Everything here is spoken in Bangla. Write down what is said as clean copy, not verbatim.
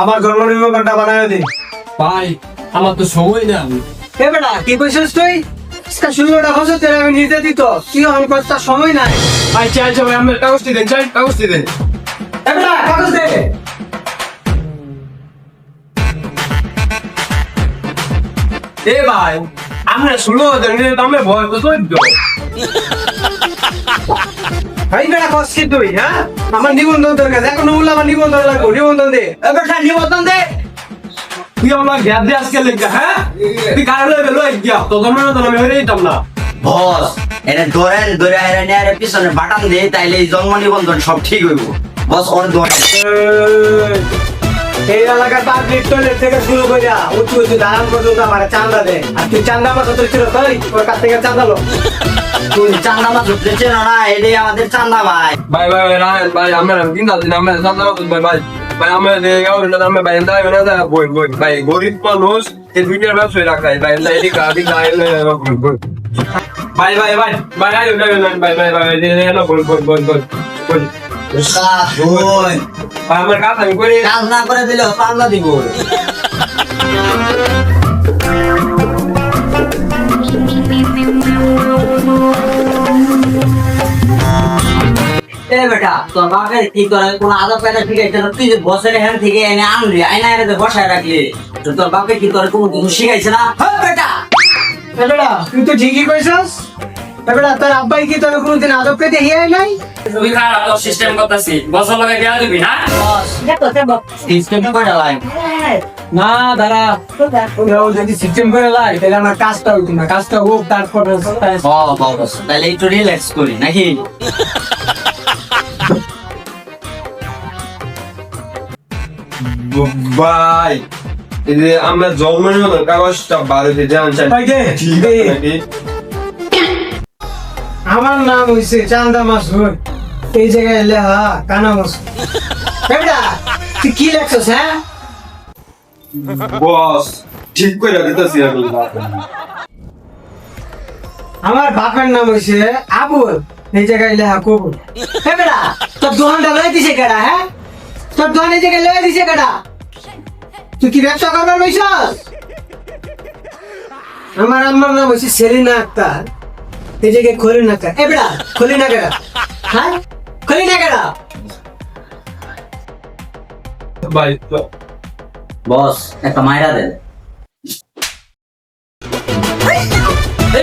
আমার জন্ম নিবন্ধনটা বানায় দে ভাই আমার তো সময় না এ বেটা কি কইছিস তুই আজকে 16টা বছর ধরে আমি নিজে দিত কি আমি করতে সময় নাই ভাই চাই ভাই আমার কাগজটি দেন চাই কাগজটি দেন এ বেটা কাগজ দে এ ভাই আমরা 16 দিনের দামে ভয় তো সহ্য ভাই বেটা কষ্ট তুই হ্যাঁ আমার নিবন্ধন দরকার এখন বললাম আমার নিবন্ধন লাগবে নিবন্ধন দে এ বেটা নিবন্ধন দে তুই আমার গ্যাপ দিয়ে আজকে লেগে হ্যাঁ তুই কারণে বেলো গিয়া তো তোমরা তো আমি হয়ে যেতাম না বস এটা ধরে এরা নিয়ে পিছনে বাটান দিয়ে তাইলে এই জন্ম নিবন্ধন সব ঠিক হইব বস ওর ধরে এই এলাকার পাবলিক টয়লেট থেকে শুরু করিয়া উঁচু উঁচু দালান পর্যন্ত আমার চান্দা দে আর তুই চান্দা আমার কত ছিল তাই ওর কাছ থেকে চান্দা লো তুই চান্দা মাছ ধরতে চেনো না এটাই আমাদের চান্দা ভাই ভাই ভাই রায়ন ভাই আমরা কিনা দিন আমরা জানতাম ভাই ভাই ভাই আমরা আমরা ভাই এন্ড না বই বই ভাই গরিব মানুষ এই দুনিয়ার ব্যবসায় রাখাই ভাই এন্ড এদিক আদিক ভাই ভাই ভাই ভাই আই ভাই ভাই ভাই না বল বল বল বল বল বোন ভাই আমার কাজ আমি করি কাজ না করে দিলে চান্দা দিব এ বেটা তোর বাপের কি করে কোন আদব কায়দা ঠিক আছে তুই যে বসের হ্যান্ড থেকে এনে আনলি আয়না এনে বসায় রাখলি তো তোর বাপে কি করে কোনো কিছু শিখাইছে না হ্যাঁ বেটা এ বেটা তুই তো ঠিকই কইছস এ বেটা তোর আব্বাই কি তোর কোনোদিন আদব পেতে হিয়াই নাই তুমি খারাপ তো সিস্টেম করতেছি বছর লাগে দেওয়া দিবি না সিস্টেম করে লাই না দাঁড়া ও যদি সিস্টেম করে লাই তাহলে আমার কাজটা হইতো না কাজটা হোক তারপর ও বস তাহলে একটু রিল্যাক্স করি নাকি ভাই এই যে আমরা জন্ম নিবন্ধন কাগজটা বাড়িতে জান চাই ভাই দে, ঠিক দে। আছে নাকি আমার নাম হইছে চান্দা মাসুর এই জায়গায় লেহা কানা মাসুর বেটা তুই কি লেখছস হ্যাঁ বস ঠিক করে দিতেছি আমি আমার বাপের নাম হইছে আবুল এই জায়গায় লেহা কবুল হে বেটা তোর দোকানটা লয়ে দিছে কেডা হ্যাঁ তোর দোকান এই জায়গায় লয়ে দিছে কেডা তুই কি ব্যবসা করবার লইছস আমার আম্মার নাম হইছে সেলিনা আক্তার এই জায়গায় খলিনা আক্তার এ বেটা খলিনা কেডা হ্যাঁ খলিনা কেডা ভাই বস একটা মাইরা দেন এই